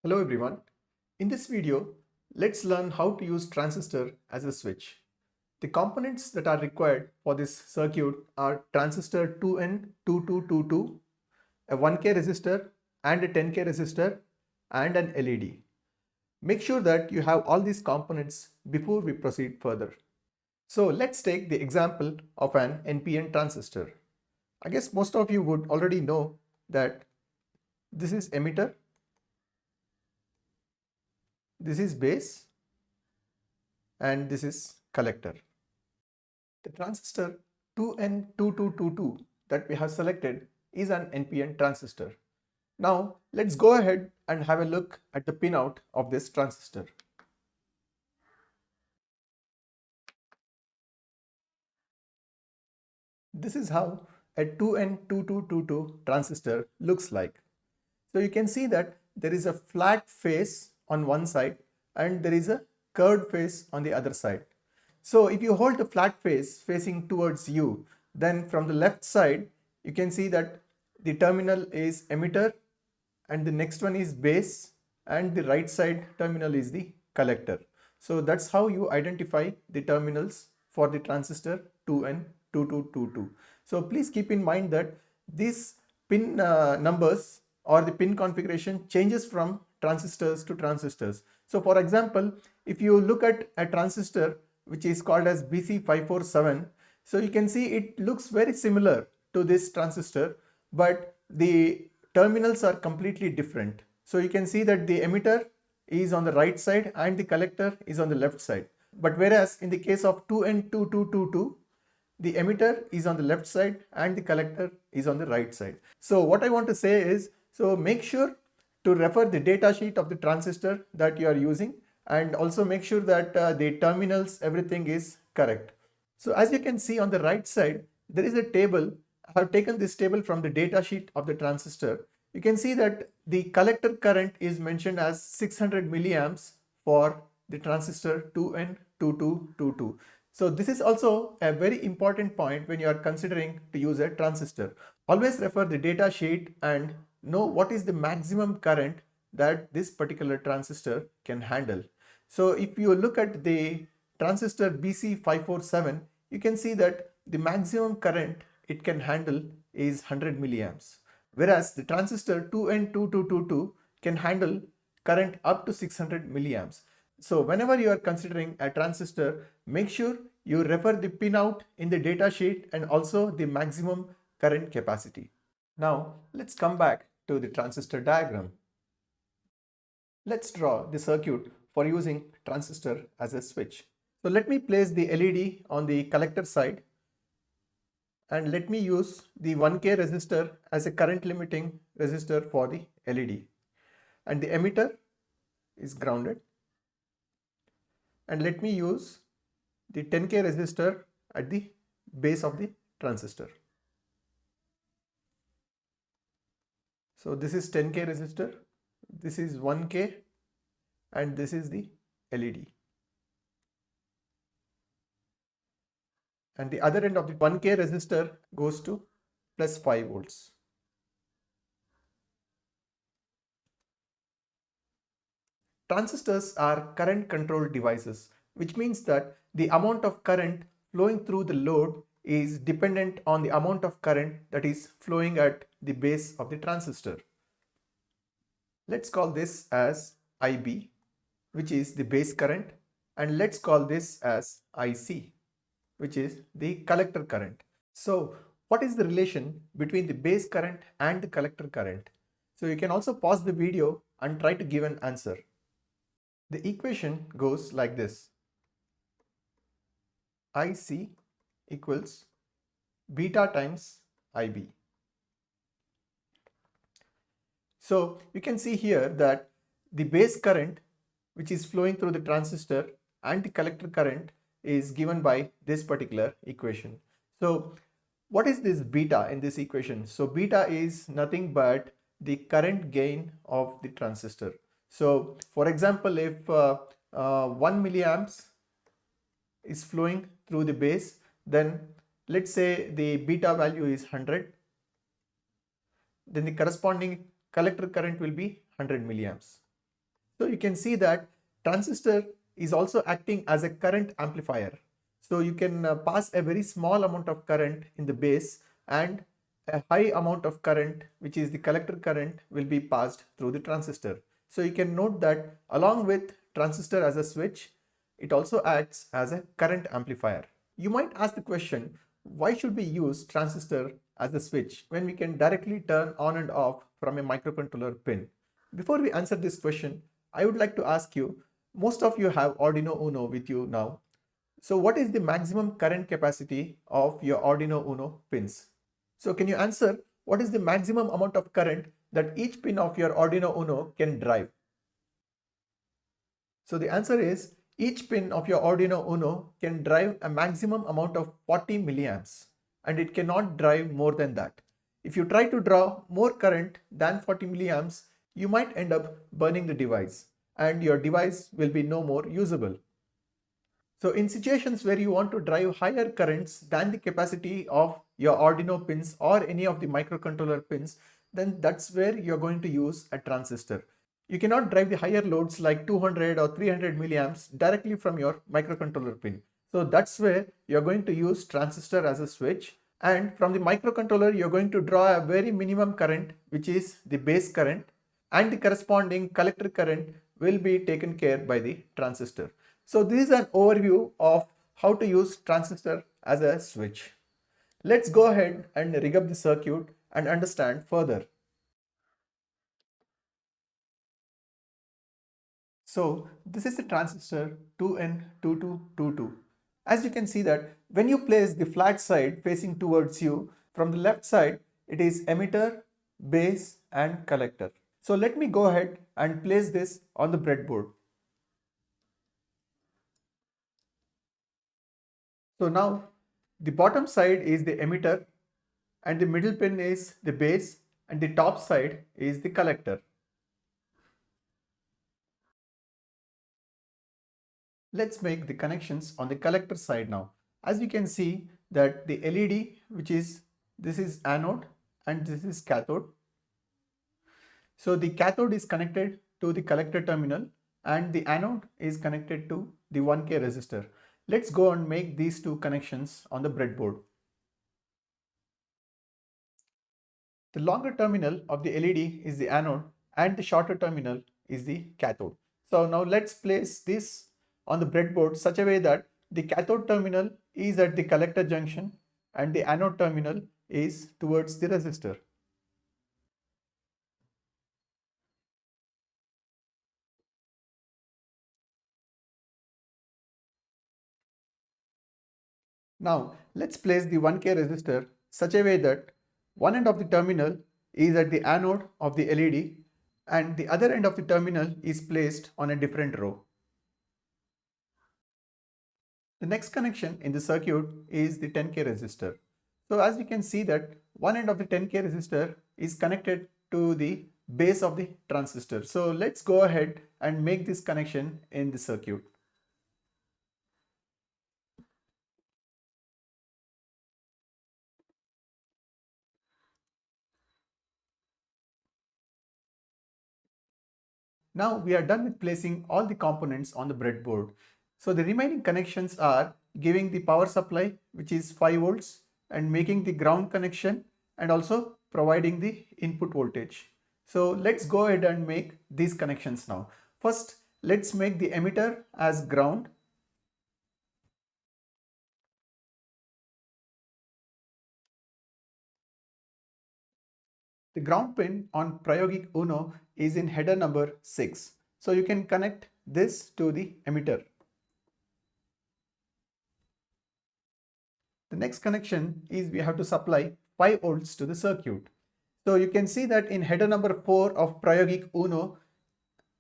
Hello everyone. In this video, let's learn how to use transistor as a switch. The components that are required for this circuit are transistor 2N2222, a 1K resistor and a 10K resistor and an LED. Make sure that you have all these components before we proceed further. So let's take the example of an NPN transistor. I guess most of you would already know that this is emitter, this is base, and this is collector. The transistor 2N2222 that we have selected is an NPN transistor. Now let's go ahead and have a look at the pinout of this transistor. This is how a 2N2222 transistor looks like. So you can see that there is a flat face on one side and there is a curved face on the other side. So if you hold the flat face facing towards you, then from the left side, you can see that the terminal is emitter and the next one is base and the right side terminal is the collector. So that's how you identify the terminals for the transistor 2N2222. So please keep in mind that these pin numbers or the pin configuration changes from transistors to transistors. So for example, if you look at a transistor which is called as BC547, so you can see it looks very similar to this transistor, but the terminals are completely different. So you can see that the emitter is on the right side and the collector is on the left side. But whereas in the case of 2N2222, the emitter is on the left side and the collector is on the right side. So what I want to say is, so make sure to refer the data sheet of the transistor that you are using and also make sure that the terminals, everything is correct. So as you can see on the right side, there is a table. I have taken this table from the data sheet of the transistor. You can see that the collector current is mentioned as 600 milliamps for the transistor 2N2222. So this is also a very important point when you are considering to use a transistor. Always refer the data sheet and know what is the maximum current that this particular transistor can handle. So if you look at the transistor BC547, you can see that the maximum current it can handle is 100 milliamps, whereas the transistor 2N2222 can handle current up to 600 milliamps. So whenever you are considering a transistor, make sure you refer the pinout in the data sheet and also the maximum current capacity. Now let's come back to the transistor diagram. Let's draw the circuit for using transistor as a switch. So let me place the LED on the collector side and let me use the 1K resistor as a current limiting resistor for the LED, and the emitter is grounded, and let me use the 10K resistor at the base of the transistor. So this is 10K resistor, this is 1K, and this is the LED. And the other end of the 1K resistor goes to plus 5 volts. Transistors are current controlled devices, which means that the amount of current flowing through the load is dependent on the amount of current that is flowing at the base of the transistor. Let's call this as IB, which is the base current, and let's call this as IC, which is the collector current. So what is the relation between the base current and the collector current? So you can also pause the video and try to give an answer. The equation goes like this. IC equals beta times IB. So you can see here that the base current which is flowing through the transistor and the collector current is given by this particular equation. So what is this beta in this equation? So beta is nothing but the current gain of the transistor. So for example, if 1 milliamps is flowing through the base, then let's say the beta value is 100, then the corresponding collector current will be 100 milliamps. So you can see that transistor is also acting as a current amplifier. So you can pass a very small amount of current in the base, and a high amount of current, which is the collector current, will be passed through the transistor. So you can note that along with transistor as a switch, it also acts as a current amplifier. You might ask the question, why should we use transistor as a switch when we can directly turn on and off from a microcontroller pin? Before we answer this question, I would like to ask you, most of you have Arduino Uno with you now. So what is the maximum current capacity of your Arduino Uno pins? So can you answer what is the maximum amount of current that each pin of your Arduino Uno can drive? So the answer is each pin of your Arduino Uno can drive a maximum amount of 40 milliamps, and it cannot drive more than that. If you try to draw more current than 40 milliamps, you might end up burning the device and your device will be no more usable. So in situations where you want to drive higher currents than the capacity of your Arduino pins or any of the microcontroller pins, then that's where you're going to use a transistor. You cannot drive the higher loads like 200 or 300 milliamps directly from your microcontroller pin. So that's where you're going to use transistor as a switch, and from the microcontroller you're going to draw a very minimum current, which is the base current, and the corresponding collector current will be taken care by the transistor. So this is an overview of how to use transistor as a switch. Let's go ahead and rig up the circuit and understand further. So this is the transistor 2N2222. As you can see that when you place the flat side facing towards you, from the left side it is emitter, base and collector. So let me go ahead and place this on the breadboard. So now the bottom side is the emitter and the middle pin is the base and the top side is the collector. Let's make the connections on the collector side now. As you can see that the LED, which is this is anode and this is cathode. So the cathode is connected to the collector terminal and the anode is connected to the 1K resistor. Let's go and make these two connections on the breadboard. The longer terminal of the LED is the anode and the shorter terminal is the cathode. So now let's place this on the breadboard such a way that the cathode terminal is at the collector junction and the anode terminal is towards the resistor. Now let's place the 1K resistor such a way that one end of the terminal is at the anode of the LED and the other end of the terminal is placed on a different row. The next connection in the circuit is the 10K resistor. So as you can see that one end of the 10K resistor is connected to the base of the transistor. So let's go ahead and make this connection in the circuit. Now we are done with placing all the components on the breadboard. So the remaining connections are giving the power supply, which is 5 volts, and making the ground connection and also providing the input voltage. So let's go ahead and make these connections now. First, let's make the emitter as ground. The ground pin on Prayogic Uno is in header number 6. So you can connect this to the emitter. The next connection is we have to supply 5 volts to the circuit. So you can see that in header number 4 of Prayogic Uno,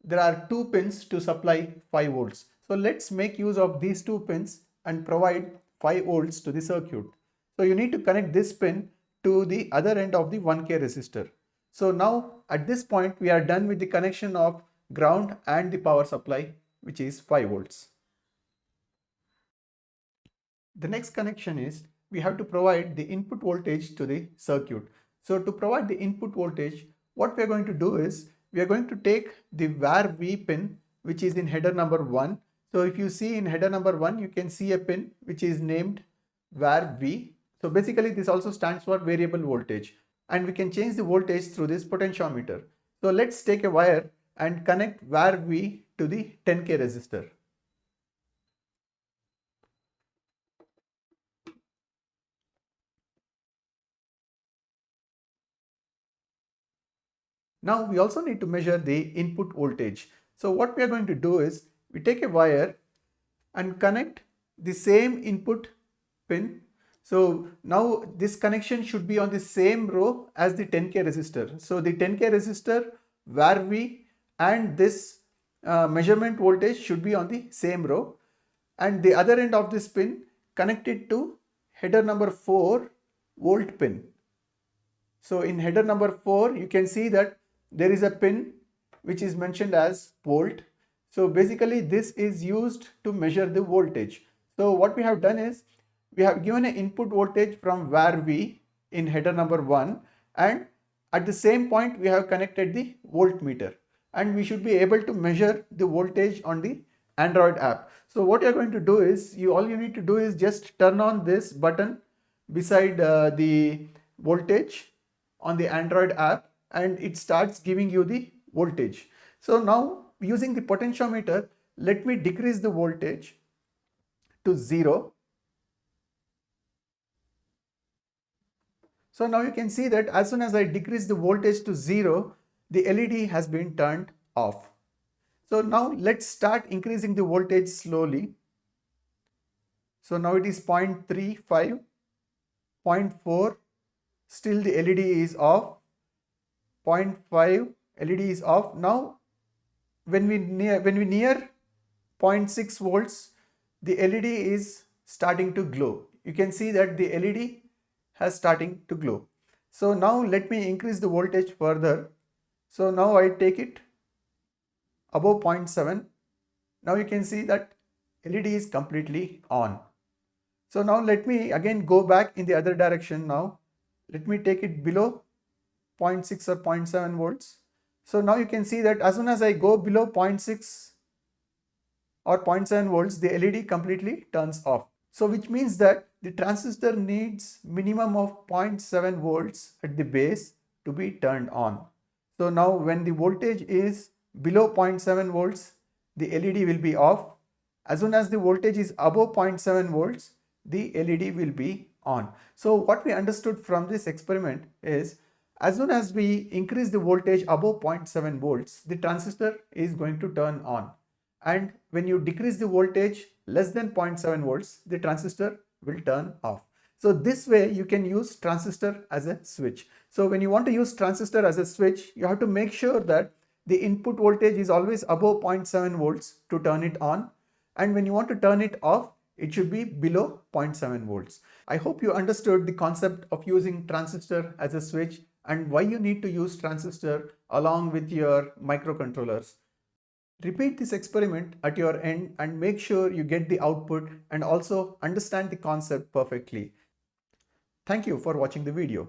there are 2 pins to supply 5 volts. So let's make use of these 2 pins and provide 5 volts to the circuit. So you need to connect this pin to the other end of the 1K resistor. So now at this point we are done with the connection of ground and the power supply, which is 5 volts. The next connection is we have to provide the input voltage to the circuit. So to provide the input voltage, what we are going to do is we are going to take the var v pin which is in header number 1. So if you see in header number 1, you can see a pin which is named var v. So basically this also stands for variable voltage, and we can change the voltage through this potentiometer. So let's take a wire and connect var v to the 10K resistor. Now we also need to measure the input voltage. So what we are going to do is we take a wire and connect the same input pin. So now this connection should be on the same row as the 10K resistor. So the 10K resistor, var v, and this measurement voltage should be on the same row, and the other end of this pin connected to header number 4 volt pin. So in header number 4, you can see that there is a pin which is mentioned as volt. So basically this is used to measure the voltage. So what we have done is we have given an input voltage from var v in header number 1, and at the same point we have connected the voltmeter, and we should be able to measure the voltage on the Android app. So what you are going to do is all you need to do is just turn on this button beside the voltage on the Android app, and it starts giving you the voltage. So now using the potentiometer, let me decrease the voltage to 0. So now you can see that as soon as I decrease the voltage to 0, the LED has been turned off. So now let's start increasing the voltage slowly. So now it is 0.35, 0.4, still the LED is off, 0.5, LED is off. Now when we near 0.6 volts, the LED is starting to glow. You can see that the LED has starting to glow. So now let me increase the voltage further. So now I take it above 0.7. Now you can see that LED is completely on. So now let me again go back in the other direction. Now let me take it below 0.6 or 0.7 volts. So now you can see that as soon as I go below 0.6 or 0.7 volts, the LED completely turns off. So which means that the transistor needs minimum of 0.7 volts at the base to be turned on. So now when the voltage is below 0.7 volts, the LED will be off. As soon as the voltage is above 0.7 volts, the LED will be on. So what we understood from this experiment is as soon as we increase the voltage above 0.7 volts, the transistor is going to turn on. And when you decrease the voltage less than 0.7 volts, the transistor will turn off. So this way you can use transistor as a switch. So when you want to use transistor as a switch, you have to make sure that the input voltage is always above 0.7 volts to turn it on. And when you want to turn it off, it should be below 0.7 volts. I hope you understood the concept of using transistor as a switch and why you need to use transistor along with your microcontrollers. Repeat this experiment at your end and make sure you get the output and also understand the concept perfectly. Thank you for watching the video.